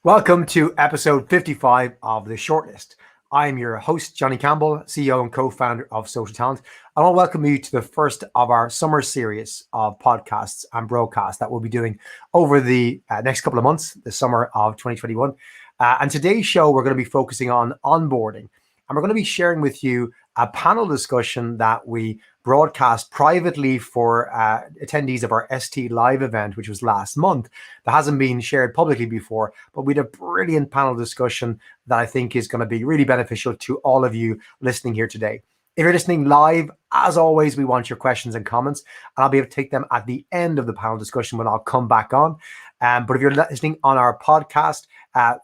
Welcome to episode 55 of the Shortlist. I am your host, Johnny Campbell, CEO and co-founder of SocialTalent. I want to welcome you to the first of our summer series of podcasts and broadcasts that we'll be doing over the next couple of months, the summer of 2021. And today's show, we're going to be focusing on onboarding. And we're going to be sharing with you a panel discussion that we broadcast privately for attendees of our ST Live event, which was last month. That hasn't been shared publicly before, but we had a brilliant panel discussion that I think is going to be really beneficial to all of you listening here today. If you're listening live, as always, we want your questions and comments, and I'll be able to take them at the end of the panel discussion when I'll come back on. But if you're listening on our podcast,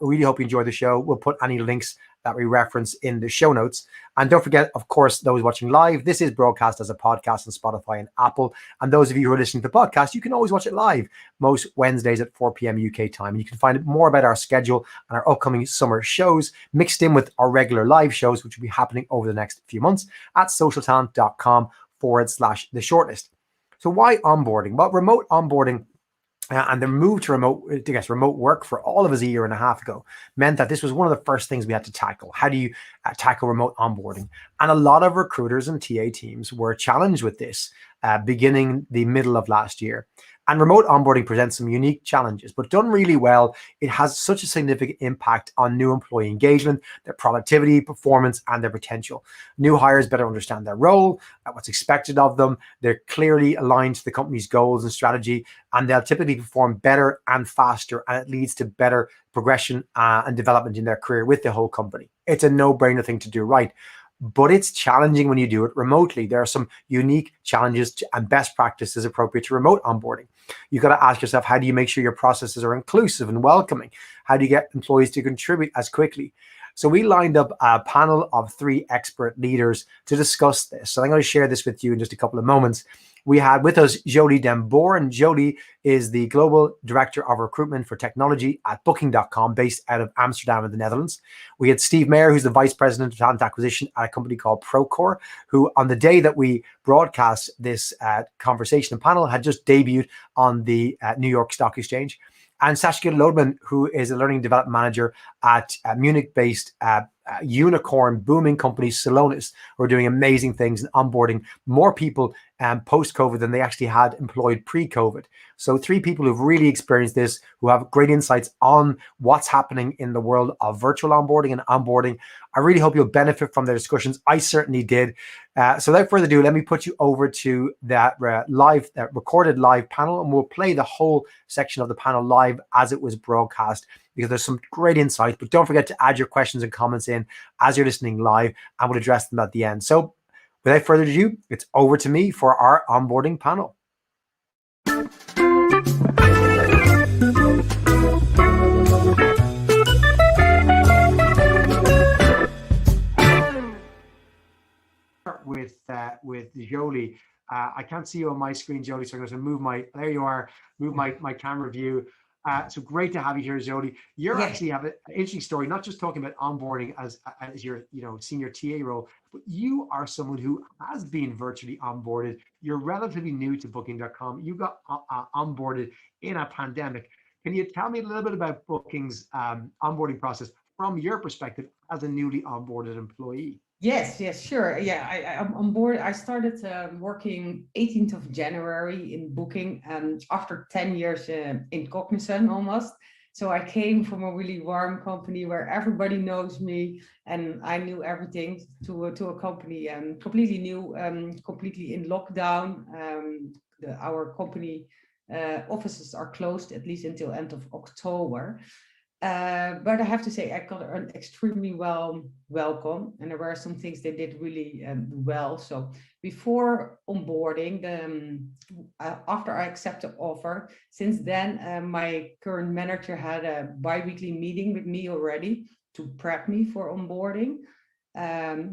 really hope you enjoy the show. We'll put any links that we reference in the show notes. And don't forget, of course, those watching live, this is broadcast as a podcast on Spotify and Apple. And those of you who are listening to the podcast, you can always watch it live most Wednesdays at 4 p.m. UK time. And you can find more about our schedule and our upcoming summer shows mixed in with our regular live shows, which will be happening over the next few months at socialtalent.com/the shortlist. So why onboarding? Well, remote onboarding and the move to remote work for all of us a year and a half ago meant that this was one of the first things we had to tackle. How do you tackle remote onboarding? And a lot of recruiters and TA teams were challenged with this beginning the middle of last year. And remote onboarding presents some unique challenges, but done really well, it has such a significant impact on new employee engagement, their productivity, performance, and their potential. New hires better understand their role, what's expected of them. They're clearly aligned to the company's goals and strategy, and they'll typically perform better and faster, and it leads to better progression and development in their career with the whole company. It's a no-brainer thing to do right. But it's challenging when you do it remotely. There are some unique challenges and best practices appropriate to remote onboarding. You've got to ask yourself, how do you make sure your processes are inclusive and welcoming? How do you get employees to contribute as quickly? So we lined up a panel of 3 expert leaders to discuss this. So I'm going to share this with you in just a couple of moments. We had with us Jolie Demboer, and Jolie is the Global Director of Recruitment for Technology at Booking.com, based out of Amsterdam in the Netherlands. We had Steve Mayer, who's the Vice President of Talent Acquisition at a company called Procore, who on the day that we broadcast this conversation and panel had just debuted on the New York Stock Exchange. And Saskia Lodman, who is a Learning Development Manager at Munich-based unicorn booming company Celonis, who are doing amazing things and onboarding more people post-COVID than they actually had employed pre-COVID. So 3 people who've really experienced this, who have great insights on what's happening in the world of virtual onboarding and onboarding. I really hope you'll benefit from their discussions. I certainly did. So without further ado, let me put you over to that recorded live panel, and we'll play the whole section of the panel live as it was broadcast, because there's some great insights. But don't forget to add your questions and comments in as you're listening live, and we'll address them at the end. So without further ado, it's over to me for our onboarding panel. With Jolie. I can't see you on my screen, Jolie, so I'm going to move there you are, move my camera view. So great to have you here, Jolie. You actually have an interesting story, not just talking about onboarding as your senior TA role, but you are someone who has been virtually onboarded. You're relatively new to Booking.com. You got onboarded in a pandemic. Can you tell me a little bit about Booking's onboarding process from your perspective as a newly onboarded employee? Yes, sure. Yeah, I'm on board. I started working 18th of January in Booking, after 10 years in Cognizant almost. So I came from a really warm company where everybody knows me, and I knew everything, to a company completely new, completely in lockdown. Our company offices are closed at least until end of October. But I have to say, I got an extremely well welcome, and there were some things they did really well. So before onboarding, after I accepted the offer, since then, my current manager had a bi-weekly meeting with me already to prep me for onboarding,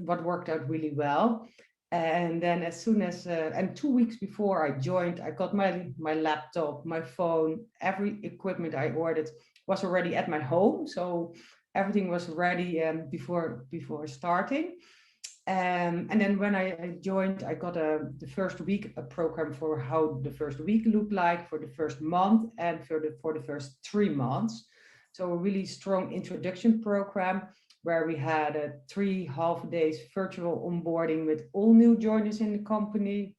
what worked out really well. And then as soon as, and 2 weeks before I joined, I got my laptop, my phone, every equipment I ordered was already at my home. So everything was ready before starting. And then when I joined, I got the first week a program for how the first week looked like, for the first month, and for the first 3 months. So a really strong introduction program where we had 3 half days virtual onboarding with all new joiners in the company.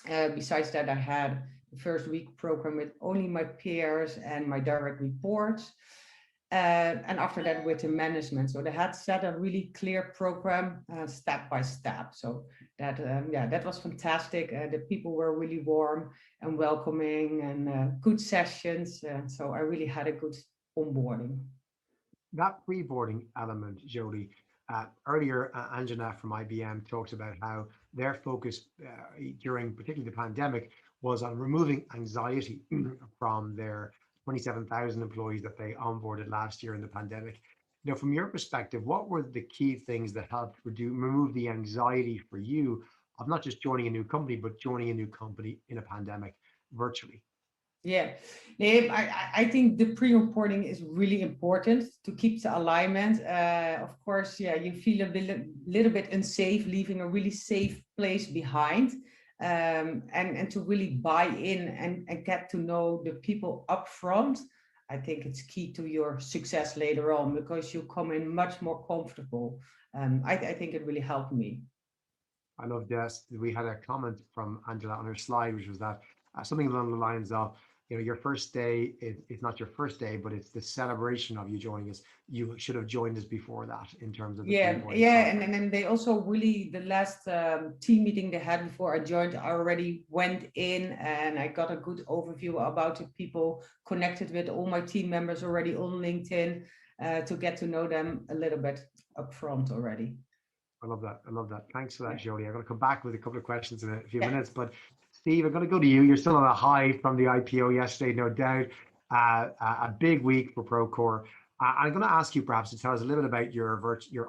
Besides that, I had the first week program with only my peers and my direct reports. And after that with the management. So they had set a really clear program step by step. So that, that was fantastic. The people were really warm and welcoming and good sessions. So I really had a good onboarding. That pre-boarding element, Jody, earlier, Angela from IBM talked about how their focus during particularly the pandemic was on removing anxiety from their 27,000 employees that they onboarded last year in the pandemic. You know, from your perspective, what were the key things that helped remove the anxiety for you of not just joining a new company, but joining a new company in a pandemic virtually? Yeah, I think the pre-reporting is really important to keep the alignment. Of course, yeah, you feel a little bit unsafe leaving a really safe place behind, and to really buy in and get to know the people up front. I think it's key to your success later on because you come in much more comfortable. I think it really helped me. I love this. We had a comment from Angela on her slide, which was that something along the lines of, you know, your first day is not your first day, but it's the celebration of you joining us. You should have joined us before that in terms of the pre-boarding Yeah, program. and then they also really the last team meeting they had before I joined, I already went in and I got a good overview about the people, connected with all my team members already on LinkedIn to get to know them a little bit upfront already. I love that. I love that. Thanks for that, Yeah. Jody. I'm going to come back with a couple of questions in a few Yeah. minutes, but Steve, I'm going to go to you. You're still on a high from the IPO yesterday, no doubt. A big week for Procore. I'm going to ask you perhaps to tell us a little bit about your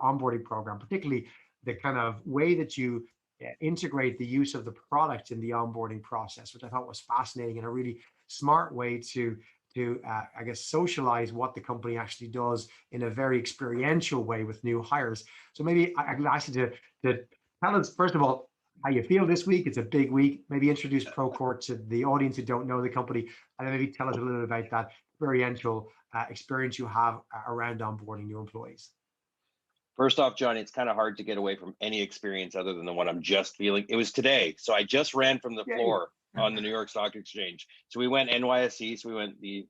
onboarding program, particularly the kind of way that you integrate the use of the product in the onboarding process, which I thought was fascinating and a really smart way to I guess socialize what the company actually does in a very experiential way with new hires. So maybe I can ask you to tell us first of all how you feel this week. It's a big week. Maybe introduce Procore to the audience who don't know the company, and then maybe tell us a little bit about that experiential experience you have around onboarding new employees. First off, Johnny, it's kind of hard to get away from any experience other than the one I'm just feeling. It was today. So I just ran from the floor on the New York Stock Exchange. So we went NYSE. So we went the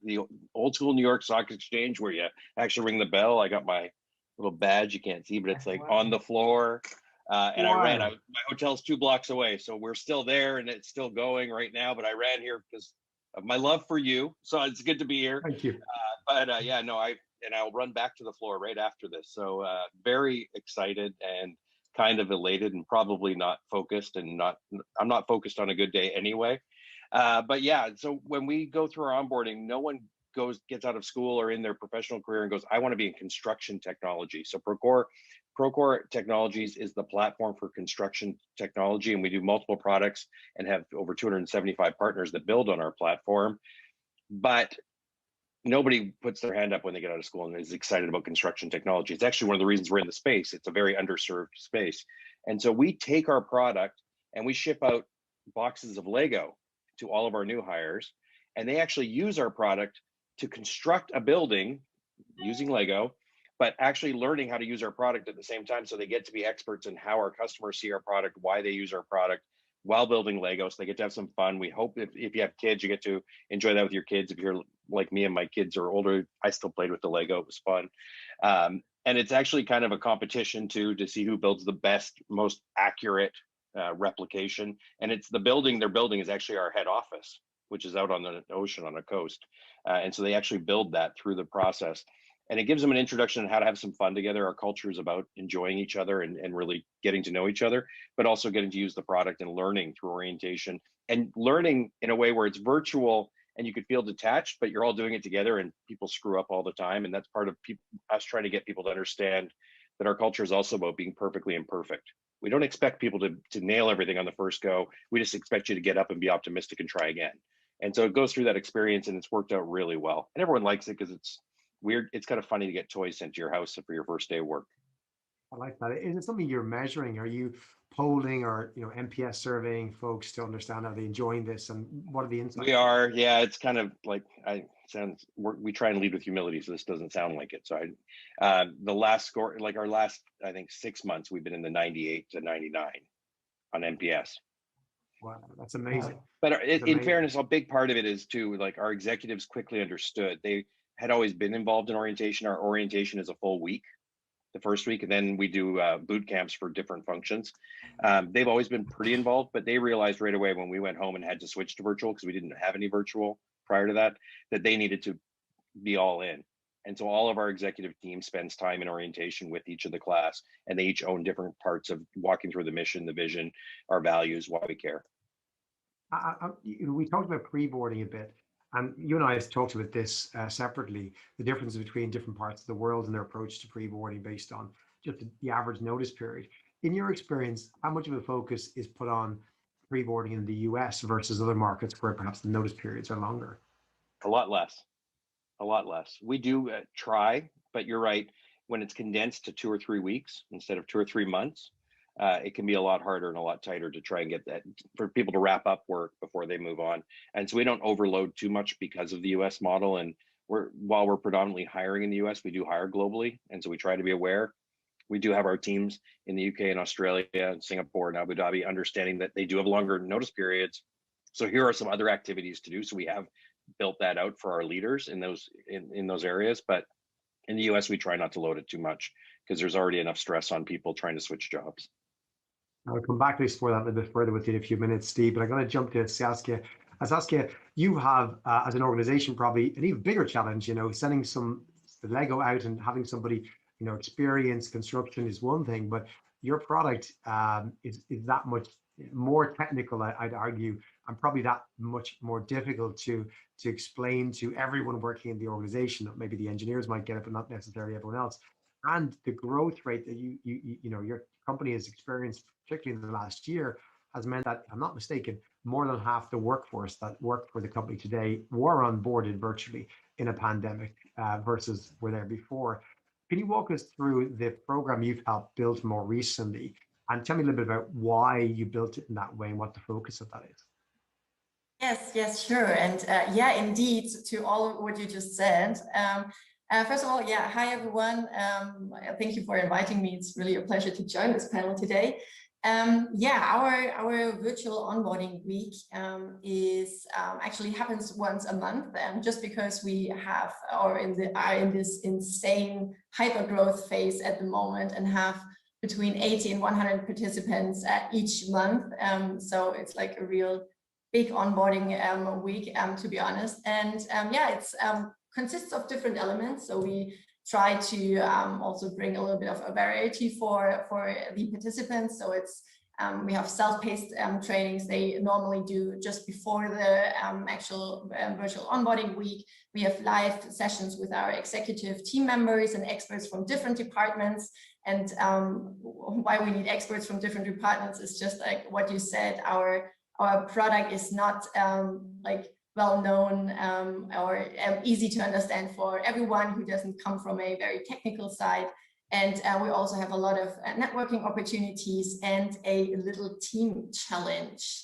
old school New York Stock Exchange where you actually ring the bell. I got my little badge. You can't see, but it's like on the floor. And I ran. My hotel's 2 blocks away. So we're still there and it's still going right now. But I ran here because of my love for you. So it's good to be here. Thank you. Yeah, no, I'll run back to the floor right after this. So very excited and kind of elated and probably not focused and I'm not focused on a good day anyway. But yeah, so when we go through our onboarding, no one gets out of school or in their professional career and goes, I want to be in construction technology. So Procore Technologies is the platform for construction technology, and we do multiple products and have over 275 partners that build on our platform. But nobody puts their hand up when they get out of school and is excited about construction technology. It's actually one of the reasons we're in the space. It's a very underserved space. And so we take our product and we ship out boxes of Lego to all of our new hires, and they actually use our product to construct a building using Lego, but actually learning how to use our product at the same time. So they get to be experts in how our customers see our product, why they use our product while building Lego. So they get to have some fun. We hope if you have kids, you get to enjoy that with your kids. If you're like me and my kids are older, I still played with the Lego. It was fun. And it's actually kind of a competition too, to see who builds the best, most accurate replication. And it's the building they're building is actually our head office, which is out on the ocean on a coast. And so they actually build that through the process. And it gives them an introduction on how to have some fun together. Our culture is about enjoying each other and really getting to know each other, but also getting to use the product and learning through orientation and learning in a way where it's virtual and you could feel detached, but you're all doing it together and people screw up all the time. And that's part of us trying to get people to understand that our culture is also about being perfectly imperfect. We don't expect people to nail everything on the first go. We just expect you to get up and be optimistic and try again. And so it goes through that experience and it's worked out really well. And everyone likes it because it's weird. It's kind of funny to get toys sent to your house for your first day of work. I like that. Is it something you're measuring? Are you polling or NPS surveying folks to understand, are they enjoying this, and what are the insights? We are, yeah. It's kind of like we try and lead with humility, so this doesn't sound like it. So the last score, like our last, I think 6 months, we've been in the 98 to 99 on NPS. Wow, that's amazing. But in fairness, a big part of it is too, like our executives quickly understood. They had always been involved in orientation. Our orientation is a full week, the first week, and then we do boot camps for different functions. They've always been pretty involved, but they realized right away when we went home and had to switch to virtual, because we didn't have any virtual prior to that, that they needed to be all in. And so all of our executive team spends time in orientation with each of the class, and they each own different parts of walking through the mission, the vision, our values, why we care. We talked about pre-boarding a bit, and you and I have talked about this separately, the difference between different parts of the world and their approach to pre-boarding based on just the average notice period. In your experience, how much of a focus is put on pre-boarding in the US versus other markets where perhaps the notice periods are longer? A lot less. We do try, but you're right. When it's condensed to 2 or 3 weeks instead of 2 or 3 months, it can be a lot harder and a lot tighter to try and get that for people to wrap up work before they move on. And so we don't overload too much because of the US model. And while we're predominantly hiring in the US, we do hire globally. And so we try to be aware. We do have our teams in the UK and Australia and Singapore and Abu Dhabi understanding that they do have longer notice periods. So here are some other activities to do. So we have built that out for our leaders in those areas. But in the US, we try not to load it too much because there's already enough stress on people trying to switch jobs. I'll come back to explore that a little bit further with you in a few minutes, Steve, but I'm going to jump to Saskia. Saskia, you have, as an organization, probably an even bigger challenge, sending the Lego out and having somebody, experience construction is one thing, but your product is that much more technical, I'd argue, and probably that much more difficult to explain to everyone working in the organization. Maybe the engineers might get it, but not necessarily everyone else. And the growth rate that your company has experienced, particularly in the last year, has meant that, if I'm not mistaken, more than half the workforce that work for the company today were onboarded virtually in a pandemic versus were there before. Can you walk us through the program you've helped build more recently, and tell me a little bit about why you built it in that way and what the focus of that is? Yes, sure. And yeah, indeed, to all of what you just said. First of all, yeah, hi everyone. Thank you for inviting me. It's really a pleasure to join this panel today. Yeah, our virtual onboarding week is actually happens once a month, and just because we are in this insane hyper growth phase at the moment and have between 80 and 100 participants each month. So it's like a real big onboarding week, to be honest. And yeah, it's consists of different elements. So we try to also bring a little bit of a variety for the participants. So it's we have self-paced trainings they normally do just before the actual virtual onboarding week. We have live sessions with our executive team members and experts from different departments. And why we need experts from different departments is just like what you said, our product is not like well known or easy to understand for everyone who doesn't come from a very technical side. And we also have a lot of networking opportunities and a little team challenge.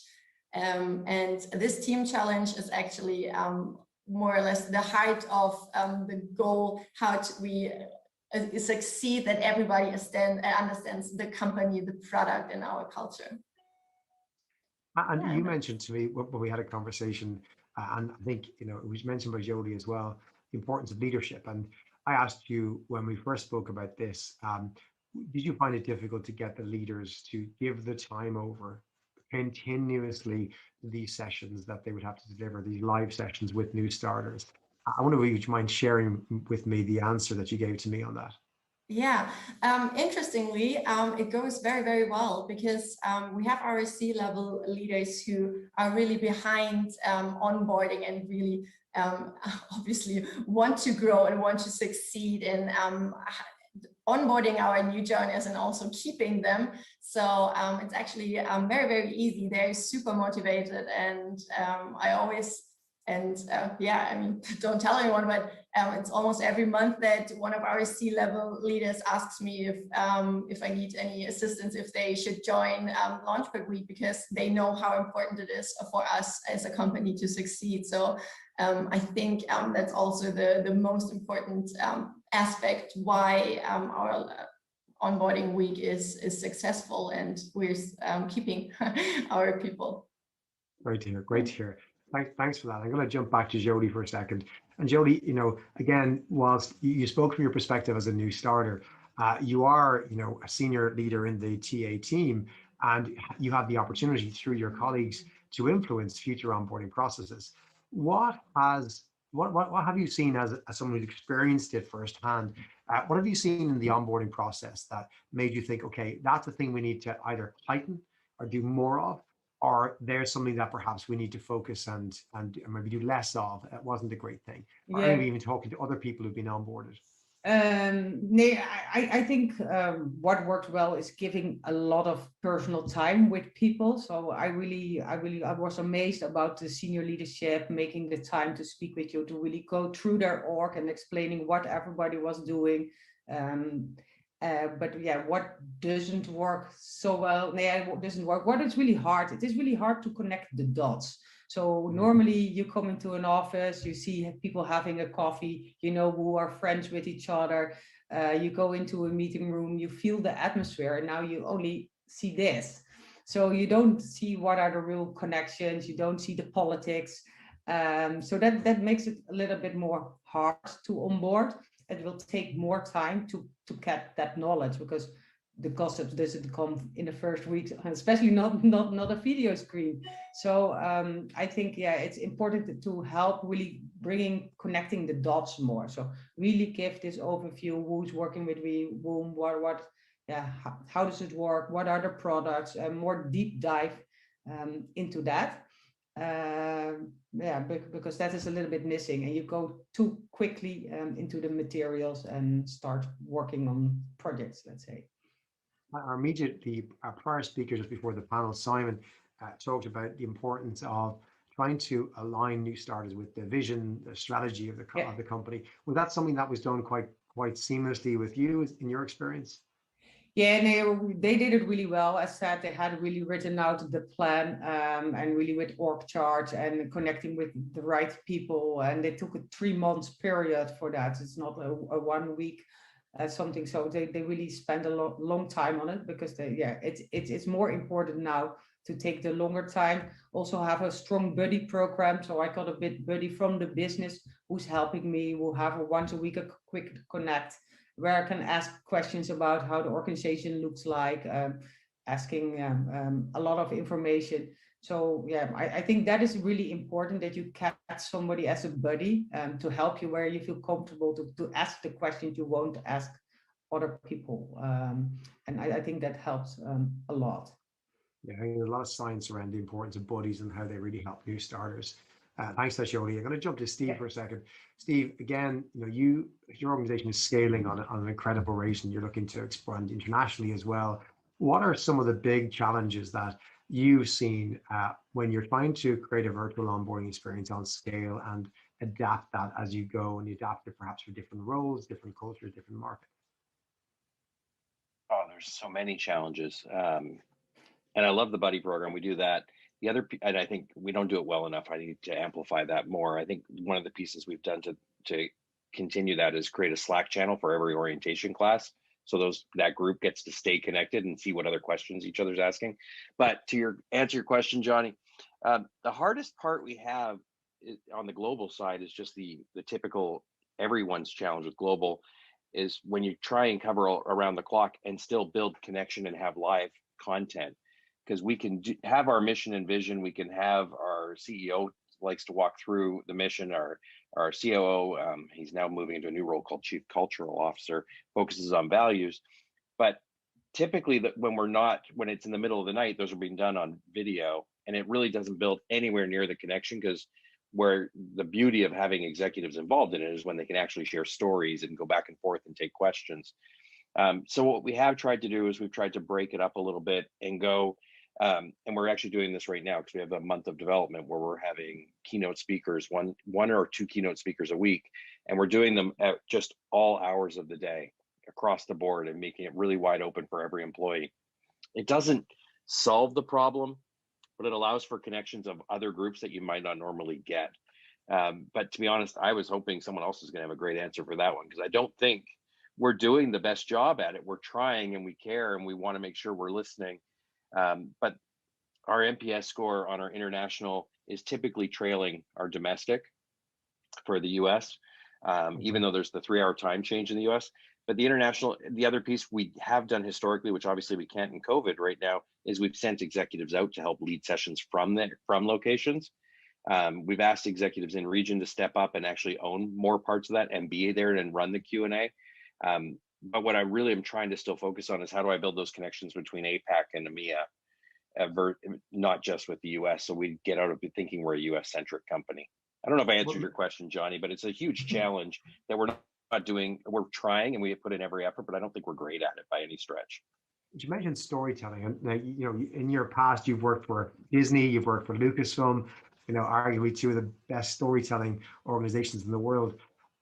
And this team challenge is actually more or less the heart of the goal, how we succeed that everybody understands the company, the product, and our culture. And you mentioned to me when we had a conversation, and I think it was mentioned by Jolie as well, the importance of leadership. And I asked you when we first spoke about this, did you find it difficult to get the leaders to give the time over continuously these sessions that they would have to deliver, these live sessions with new starters? I wonder if you mind sharing with me the answer that you gave to me on that. Yeah, interestingly, it goes very, very well because we have our C-level leaders who are really behind onboarding and really obviously want to grow and want to succeed in onboarding our new joiners and also keeping them. So it's actually very, very easy. They're super motivated, and I always, and yeah, I mean, don't tell anyone, but It's almost every month that one of our C-level leaders asks me if I need any assistance, if they should join Launchpad Week, because they know how important it is for us as a company to succeed. So I think that's also the most important aspect why our onboarding week is successful, and we're keeping our people. Great to hear. Great to hear. Thanks for that. I'm going to jump back to Jody for a second. And Jody, again, whilst you spoke from your perspective as a new starter, you are, a senior leader in the TA team, and you have the opportunity through your colleagues to influence future onboarding processes. What have you seen as someone who's experienced it firsthand? What have you seen in the onboarding process that made you think, okay, that's a thing we need to either heighten or do more of, or there's something that perhaps we need to focus and maybe do less of? It wasn't a great thing. Or maybe even talking to other people who've been onboarded. I think what worked well is giving a lot of personal time with people. So I was amazed about the senior leadership making the time to speak with you, to really go through their org and explaining what everybody was doing. But yeah, what doesn't work so well? Yeah, what doesn't work? What is really hard? It is really hard to connect the dots. So normally you come into an office, you see people having a coffee, who are friends with each other. You go into a meeting room, you feel the atmosphere, and now you only see this. So you don't see what are the real connections. You don't see the politics. So that makes it a little bit more hard to onboard. It will take more time to get that knowledge, because the gossip doesn't come in the first weeks, especially not a video screen. So I think, yeah, it's important to help really connecting the dots more. So really give this overview: who's working with whom, how does it work, what are the products, and more deep dive into that. Because that is a little bit missing, and you go too quickly into the materials and start working on projects, let's say. Our prior speaker just before the panel, Simon, talked about the importance of trying to align new starters with the vision, the strategy of the company. Was that something that was done quite seamlessly with you in your experience? Yeah, and they did it really well. As said, they had really written out the plan and really with org chart and connecting with the right people. And they took a 3 months period for that. It's not a 1 week something. So they really spend a long time on it, because it's more important now to take the longer time. Also have a strong buddy program. So I got a buddy from the business who's helping me. We'll have a once a week a quick connect, where I can ask questions about how the organization looks like, asking a lot of information. So yeah, I think that is really important, that you catch somebody as a buddy to help you where you feel comfortable to ask the questions you won't ask other people. And I think that helps a lot. Yeah, I think there's a lot of science around the importance of buddies and how they really help new starters. Thanks, Jody. I'm going to jump to Steve for a second. Steve, again, your organization is scaling on an incredible rate, and you're looking to expand internationally as well. What are some of the big challenges that you've seen when you're trying to create a virtual onboarding experience on scale and adapt that as you go, and you adapt it perhaps for different roles, different cultures, different markets? Oh, there's so many challenges. And I love the buddy program. We do that. And I think we don't do it well enough. I need to amplify that more. I think one of the pieces we've done to continue that is create a Slack channel for every orientation class. So that group gets to stay connected and see what other questions each other's asking. But to answer your question, Johnny, the hardest part we have on the global side is just the typical everyone's challenge with global, is when you try and cover around the clock and still build connection and have live content. Because we can have our mission and vision, we can have our CEO likes to walk through the mission, our COO, he's now moving into a new role called Chief Cultural Officer, focuses on values. But typically when it's in the middle of the night, those are being done on video, and it really doesn't build anywhere near the connection, because where the beauty of having executives involved in it is when they can actually share stories and go back and forth and take questions. So what we have tried to do is we've tried to break it up a little bit and go, and we're actually doing this right now because we have a month of development where we're having keynote speakers, one or two keynote speakers a week, And we're doing them at just all hours of the day across the board and making it really wide open for every employee. It doesn't solve the problem, but it allows for connections of other groups that you might not normally get. But to be honest, I was hoping someone else was going to have a great answer for that one, because I don't think we're doing the best job at it. We're trying and we care and we want to make sure we're listening. But our NPS score on our international is typically trailing our domestic for the US, even though there's the 3-hour time change in the US. But the international, the other piece we have done historically, which obviously we can't in COVID right now, is we've sent executives out to help lead sessions from locations. We've asked executives in region to step up and actually own more parts of that and be there and run the Q&A. But what I really am trying to still focus on is how do I build those connections between APAC and EMEA, not just with the US, so we get out of thinking we're a US-centric company. I don't know if I answered your question, Johnny, but it's a huge challenge that we're not doing. We're trying and we put in every effort, but I don't think we're great at it by any stretch. You mentioned storytelling, and you know, in your past, you've worked for Disney, you've worked for Lucasfilm, you know, arguably two of the best storytelling organizations in the world.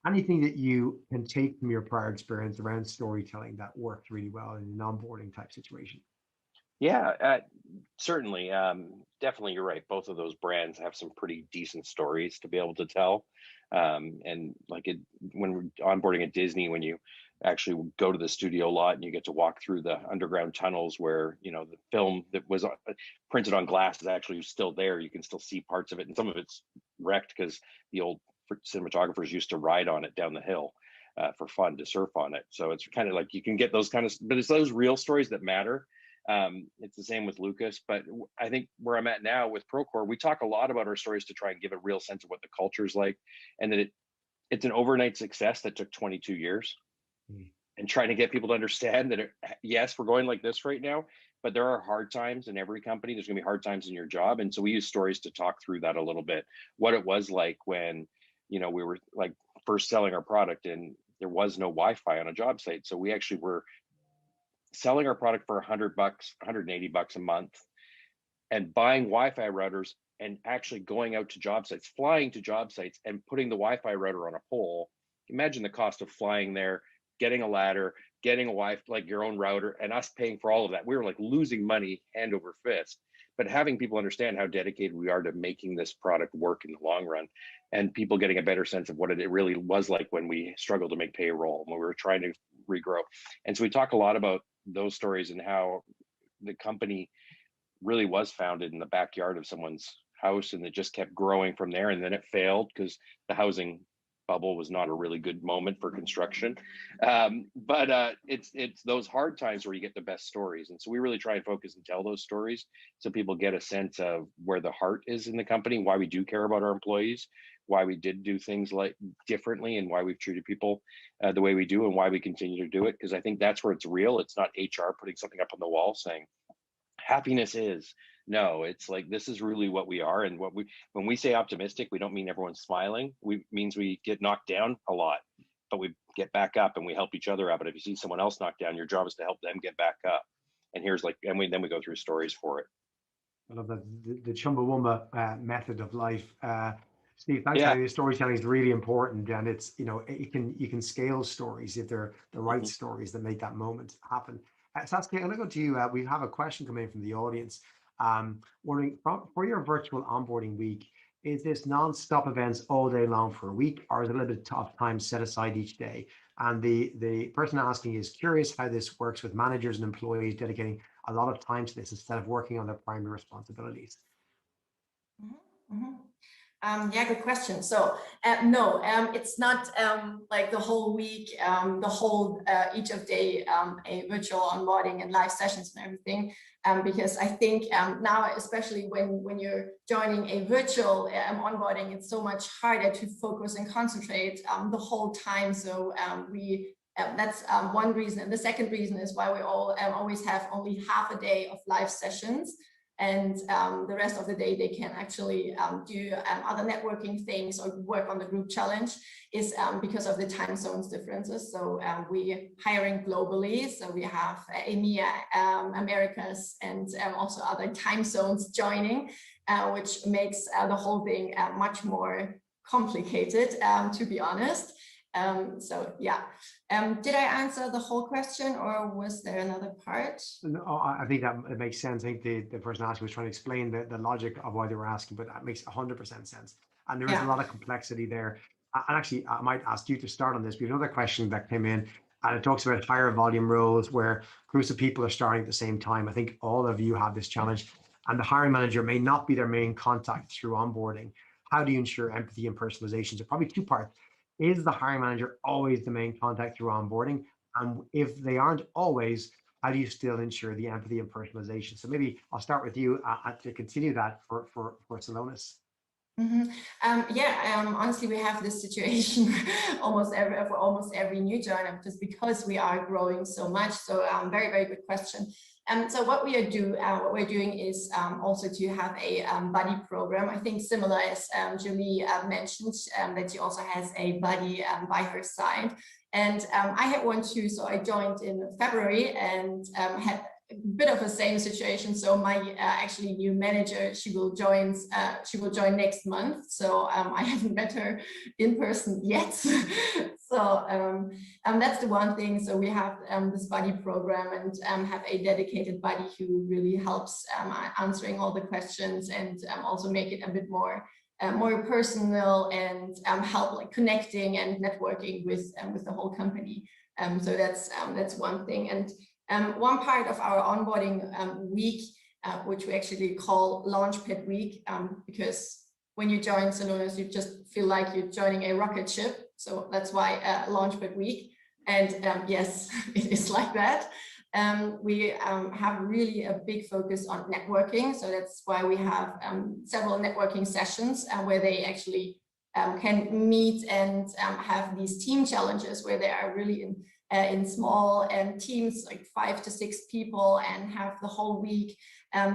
Anything that you can take from your prior experience around storytelling that worked really well in an onboarding type situation? Yeah, certainly. Definitely, you're right. Both of those brands have some pretty decent stories to be able to tell. And like when we're onboarding at Disney, when you actually go to the studio lot and you get to walk through the underground tunnels where, you know, the film that was printed on glass is actually still there. You can still see parts of it, and some of it's wrecked because the old cinematographers used to ride on it down the hill for fun, to surf on it. So it's kind of like you can get those kind of, but it's those real stories that matter. It's the same with Lucas, but I think where I'm at now with Procore, we talk a lot about our stories to try and give a real sense of what the culture is like, and that it's an overnight success that took 22 years. And trying to get people to understand that, yes, we're going like this right now, but there are hard times in every company. There's going to be hard times in your job. And so we use stories to talk through that a little bit, what it was like when, you know, we were like first selling our product and there was no Wi-Fi on a job site. So we actually were selling our product for $100, $180 a month, and buying Wi-Fi routers and actually going out to job sites, flying to job sites and putting the Wi-Fi router on a pole. Imagine the cost of flying there, getting a ladder, getting a Wi-Fi, like your own router, and us paying for all of that. We were like losing money hand over fist. But having people understand how dedicated we are to making this product work in the long run, and people getting a better sense of what it really was like when we struggled to make payroll, when we were trying to regrow. And so we talk a lot about those stories and how the company really was founded in the backyard of someone's house, and it just kept growing from there. And then it failed because the housing bubble was not a really good moment for construction. But it's those hard times where you get the best stories. And so we really try and focus and tell those stories so people get a sense of where the heart is in the company, why we do care about our employees, why we did do things like differently, and why we've treated people the way we do, and why we continue to do it. Because I think that's where it's real. It's not HR putting something up on the wall saying happiness is. No, it's like, this is really what we are. And when we say optimistic, we don't mean everyone's smiling. Means we get knocked down a lot, but we get back up and we help each other out. But if you see someone else knocked down, your job is to help them get back up. And then we go through stories for it. I love that, the Chumbawamba method of life. Steve, thanks Yeah. for your storytelling is really important, and it's, you know, you can scale stories if they're the right stories that make that moment happen. Saskia, I'm going to go to you. We have a question coming in from the audience. Wondering, for your virtual onboarding week, is this non-stop events all day long for a week, or is it a little bit of time set aside each day? And the person asking is curious how this works with managers and employees dedicating a lot of time to this instead of working on their primary responsibilities. Yeah, good question. So no, it's not like the whole week, the whole each of day, a virtual onboarding and live sessions and everything, because I think now, especially when you're joining a virtual onboarding, it's so much harder to focus and concentrate the whole time. So that's one reason. And the second reason is why we all always have only half a day of live sessions. And the rest of the day they can actually do other networking things or work on the group challenge, is because of the time zones differences. So we hiring globally, so we have EMEA, Americas, and also other time zones joining, which makes the whole thing much more complicated, to be honest. So yeah, did I answer the whole question, or was there another part? No, I think that it makes sense. I think the person asking was trying to explain the logic of why they were asking, but that makes 100% sense. And there is a lot of complexity there. And actually, I might ask you to start on this. We have another question that came in, and it talks about higher volume roles where groups of people are starting at the same time. I think all of you have this challenge, and the hiring manager may not be their main contact through onboarding. How do you ensure empathy and personalization? So probably two parts. Is the hiring manager always the main contact through onboarding? And if they aren't always, how do you still ensure the empathy and personalization? So maybe I'll start with you to continue that for Celonis. Honestly, we have this situation almost every new joiner, just because we are growing so much. So very, very good question. So what we're doing is also to have a buddy program. I think similar as Julie mentioned, that she also has a buddy by her side. And I had one too. So I joined in February and had a bit of the same situation. So my actually new manager, she will join next month. So I haven't met her in person yet. So that's the one thing. So we have this buddy program and have a dedicated buddy who really helps answering all the questions and also make it a bit more personal and help like connecting and networking with the whole company. So that's one thing. And one part of our onboarding week, which we actually call Launchpad Week, because when you join Celonis, you just feel like you're joining a rocket ship. So that's why Launchpad Week. And yes, it is like that. We have really a big focus on networking. So that's why we have several networking sessions where they actually can meet and have these team challenges where they are really in small teams, like 5 to 6 people, and have the whole week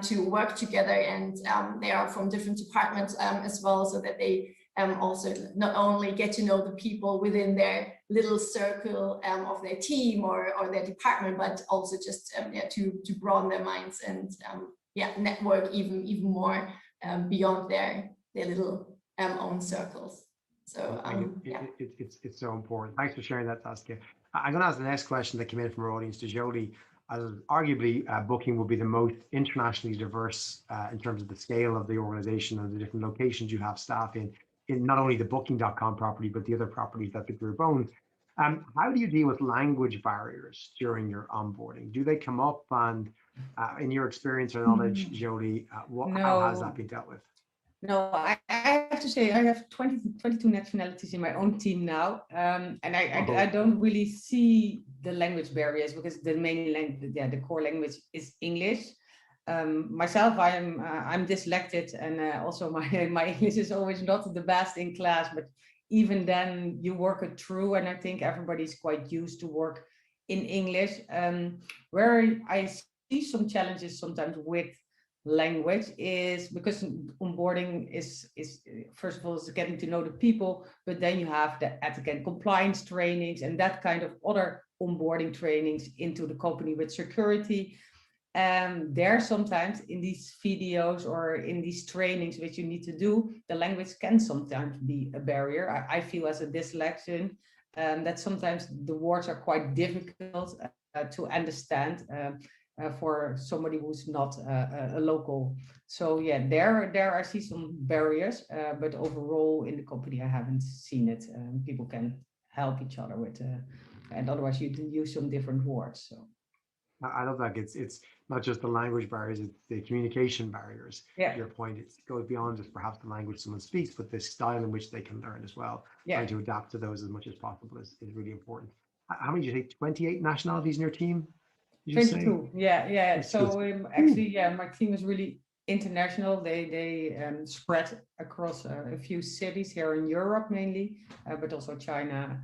to work together. And they are from different departments as well, so that they also not only get to know the people within their little circle of their team or their department, but also just to broaden their minds and network even more beyond their little own circles. So it's so important. Thanks for sharing that, Saskia. I'm going to ask the next question that came in from our audience to Jolie. As arguably, Booking will be the most internationally diverse in terms of the scale of the organization and the different locations you have staff in not only the Booking.com property, but the other properties that the group owns. How do you deal with language barriers during your onboarding? Do they come up? And in your experience or knowledge, Jolie, how has that been dealt with? No, I have to say I have 22 nationalities in my own team now, and I don't really see the language barriers because the main language, the core language is English. Myself, I'm dyslexic, and also my English is always not the best in class, but even then you work it through, and I think everybody's quite used to work in English. Where I see some challenges sometimes with language is because onboarding is first of all is getting to know the people, but then you have the ethics and compliance trainings and that kind of other onboarding trainings into the company with security. There sometimes in these videos or in these trainings which you need to do, the language can sometimes be a barrier. I feel as a dyslexic that sometimes the words are quite difficult to understand for somebody who's not a local. So yeah, there I see some barriers, but overall in the company I haven't seen it. People can help each other with, and otherwise you can use some different words. So. I love that. It's not just the language barriers, it's the communication barriers. Yeah. Your point, it goes beyond just perhaps the language someone speaks, but the style in which they can learn as well. Yeah. Trying to adapt to those as much as possible is really important. How many did you say? 28 nationalities in your team? 22. Yeah. So actually, my team is really international. They spread across a few cities here in Europe mainly, but also China.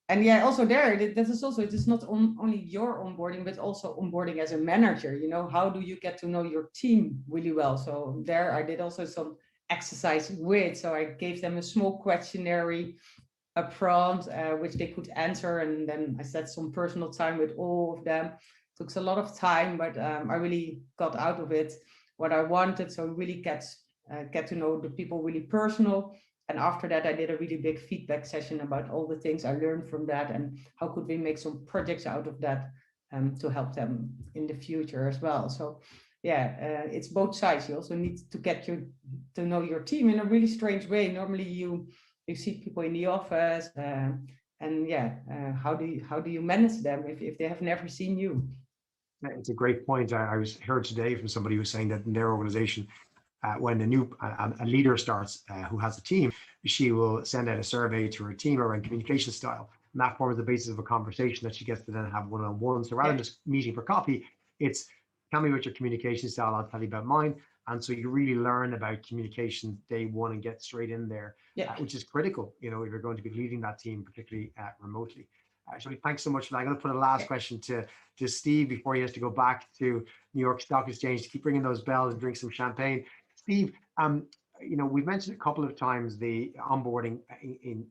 And yeah, also there, that is also, it is not only your onboarding, but also onboarding as a manager. You know, how do you get to know your team really well? So there I did also some exercise with, so I gave them a small questionnaire, a prompt, which they could answer. And then I set some personal time with all of them. It took a lot of time, but I really got out of it what I wanted. So really get to know the people really personal. And after that, I did a really big feedback session about all the things I learned from that and how could we make some projects out of that to help them in the future as well. So yeah, it's both sides. You also need to get to know your team in a really strange way. Normally you see people in the office and yeah, how do you manage them if they have never seen you? It's a great point. I was heard today from somebody who was saying that in their organization, when a leader starts who has a team, she will send out a survey to her team around communication style. And that forms the basis of a conversation that she gets to then have one-on-one. So rather than just meeting for coffee, it's tell me about your communication style, I'll tell you about mine. And so you really learn about communication day one and get straight in there, which is critical, if you're going to be leading that team, particularly remotely. Johnny, thanks so much for that. I'm going to put a last question to Steve before he has to go back to New York Stock Exchange to keep ringing those bells and drink some champagne. Steve, we've mentioned a couple of times the onboarding in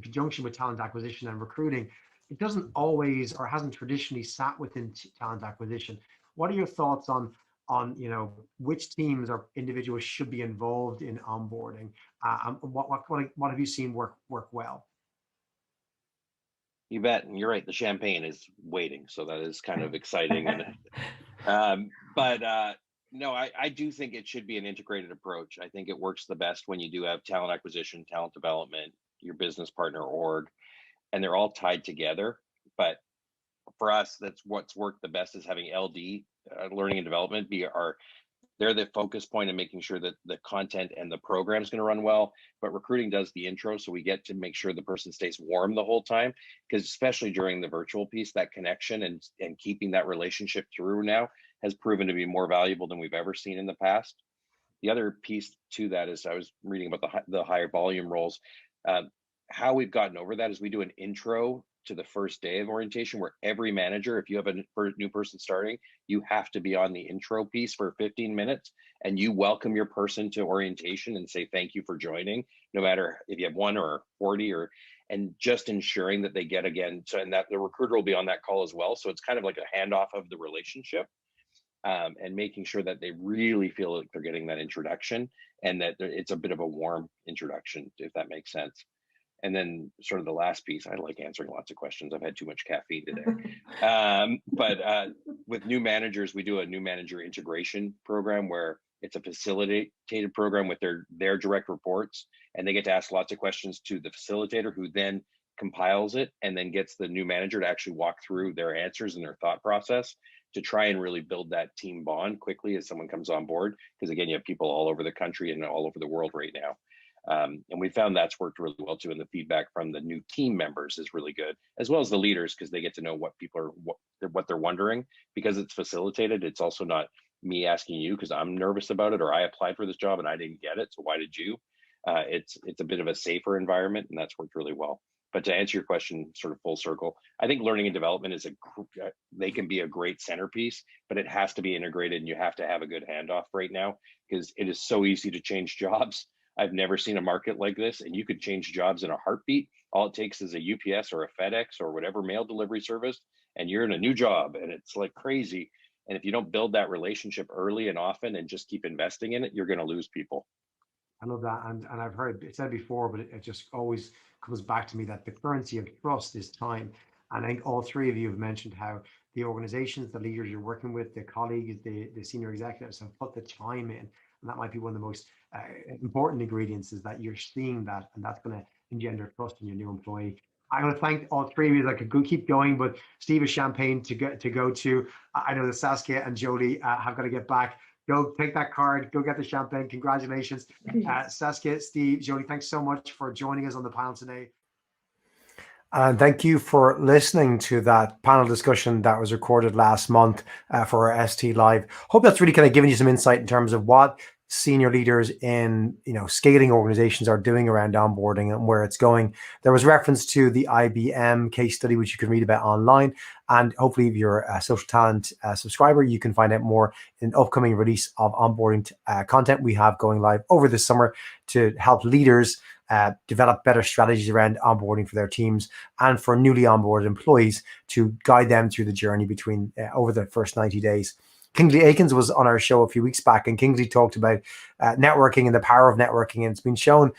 conjunction with talent acquisition and recruiting. It doesn't always or hasn't traditionally sat within talent acquisition. What are your thoughts on which teams or individuals should be involved in onboarding? What have you seen work well? You bet. And you're right. The champagne is waiting. So that is kind of exciting. But no, I do think it should be an integrated approach. I think it works the best when you do have talent acquisition, talent development, your business partner org, and they're all tied together. But for us, that's what's worked the best is having LD, learning and development, they're the focus point in making sure that the content and the program is going to run well, but recruiting does the intro. So we get to make sure the person stays warm the whole time, because especially during the virtual piece, that connection and keeping that relationship through now has proven to be more valuable than we've ever seen in the past. The other piece to that is I was reading about the higher volume roles. How we've gotten over that is we do an intro to the first day of orientation where every manager, if you have a new person starting, you have to be on the intro piece for 15 minutes and you welcome your person to orientation and say thank you for joining, no matter if you have 1 or 40 and just ensuring that they get again, so and that the recruiter will be on that call as well. So it's kind of like a handoff of the relationship and making sure that they really feel like they're getting that introduction and that it's a bit of a warm introduction, if that makes sense. And then sort of the last piece, I like answering lots of questions. I've had too much caffeine today. But with new managers, we do a new manager integration program where it's a facilitated program with their direct reports, and they get to ask lots of questions to the facilitator who then compiles it and then gets the new manager to actually walk through their answers and their thought process to try and really build that team bond quickly as someone comes on board. Because again, you have people all over the country and all over the world right now. And we found that's worked really well too. And the feedback from the new team members is really good, as well as the leaders, because they get to know what people are, what they're wondering, because it's facilitated. It's also not me asking you because I'm nervous about it, or I applied for this job and I didn't get it, so why did you? It's a bit of a safer environment, and that's worked really well. But to answer your question sort of full circle, I think learning and development they can be a great centerpiece, but it has to be integrated and you have to have a good handoff right now, because it is so easy to change jobs. I've never seen a market like this, and you could change jobs in a heartbeat. All it takes is a UPS or a FedEx or whatever mail delivery service, and you're in a new job, and it's like crazy. And if you don't build that relationship early and often and just keep investing in it, you're going to lose people. I love that. And I've heard it said before, but it just always comes back to me that the currency of trust is time. And I think all three of you have mentioned how the organizations, the leaders you're working with, the colleagues, the senior executives have put the time in. And that might be one of the most important ingredients, is that you're seeing that, and that's going to engender trust in your new employee. I want to thank all three of you. I could keep going, but Steve is champagne to go to. I know that Saskia and Jolie have got to get back. Go take that card, go get the champagne. Congratulations. Saskia, Steve, Jolie, thanks so much for joining us on the panel today. And thank you for listening to that panel discussion that was recorded last month for our ST Live. Hope that's really kind of given you some insight in terms of what senior leaders in scaling organizations are doing around onboarding and where it's going. There was reference to the IBM case study, which you can read about online. And hopefully if you're a SocialTalent subscriber, you can find out more in upcoming release of onboarding content we have going live over the summer to help leaders develop better strategies around onboarding for their teams and for newly onboarded employees to guide them through the journey between over the first 90 days. Kingsley Aikens was on our show a few weeks back, and Kingsley talked about networking and the power of networking. And it's been shown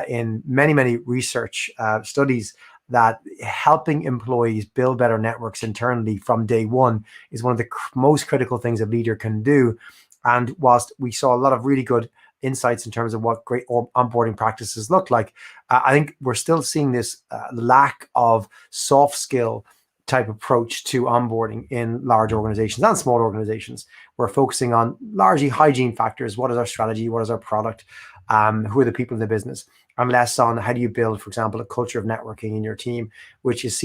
in many research studies that helping employees build better networks internally from day one is one of the most critical things a leader can do. And whilst we saw a lot of really good insights in terms of what great onboarding practices look like, I think we're still seeing this lack of soft skill type approach to onboarding in large organizations and small organizations. We're focusing on largely hygiene factors. What is our strategy? What is our product? Who are the people in the business? And less on how do you build, for example, a culture of networking in your team, which is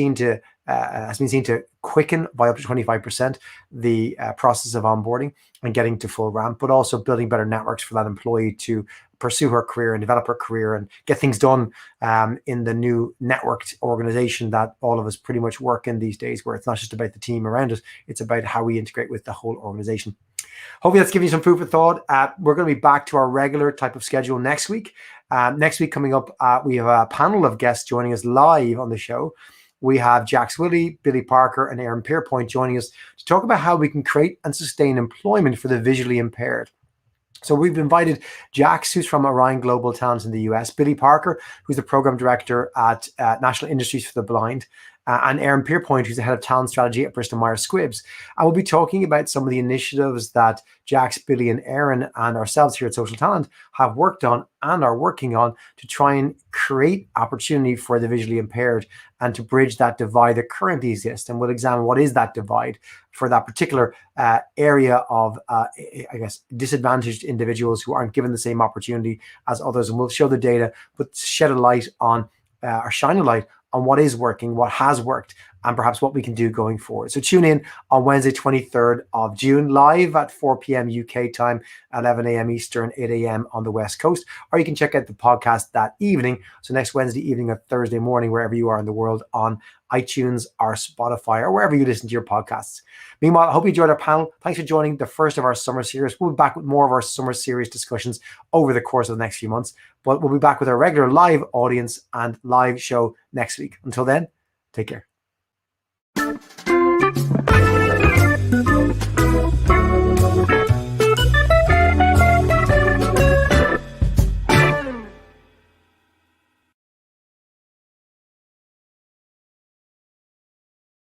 has been seen to quicken by up to 25% the process of onboarding and getting to full ramp, but also building better networks for that employee to pursue her career and develop her career and get things done in the new networked organization that all of us pretty much work in these days, where it's not just about the team around us, it's about how we integrate with the whole organization. Hopefully that's giving you some food for thought. We're going to be back to our regular type of schedule next week. Next week coming up, we have a panel of guests joining us live on the show. We have Jax Willie, Billy Parker, and Aaron Pierpoint joining us to talk about how we can create and sustain employment for the visually impaired. So we've invited Jax, who's from Orion Global Talent in the US, Billy Parker, who's the program director at National Industries for the Blind, and Aaron Pierpoint, who's the head of talent strategy at Bristol Myers Squibb. And we'll be talking about some of the initiatives that Jax, Billy, and Aaron and ourselves here at SocialTalent have worked on and are working on to try and create opportunity for the visually impaired and to bridge that divide that currently exists. And we'll examine what is that divide for that particular area of, disadvantaged individuals who aren't given the same opportunity as others. And we'll show the data, but shed a light on, or shine a light on what is working, what has worked, and perhaps what we can do going forward. So tune in on Wednesday, 23rd of June, live at 4 p.m. UK time, 11 a.m. Eastern, 8 a.m. on the West Coast. Or you can check out the podcast that evening. So next Wednesday evening or Thursday morning, wherever you are in the world, on iTunes or Spotify or wherever you listen to your podcasts. Meanwhile, I hope you enjoyed our panel. Thanks for joining the first of our summer series. We'll be back with more of our summer series discussions over the course of the next few months. But we'll be back with our regular live audience and live show next week. Until then, take care.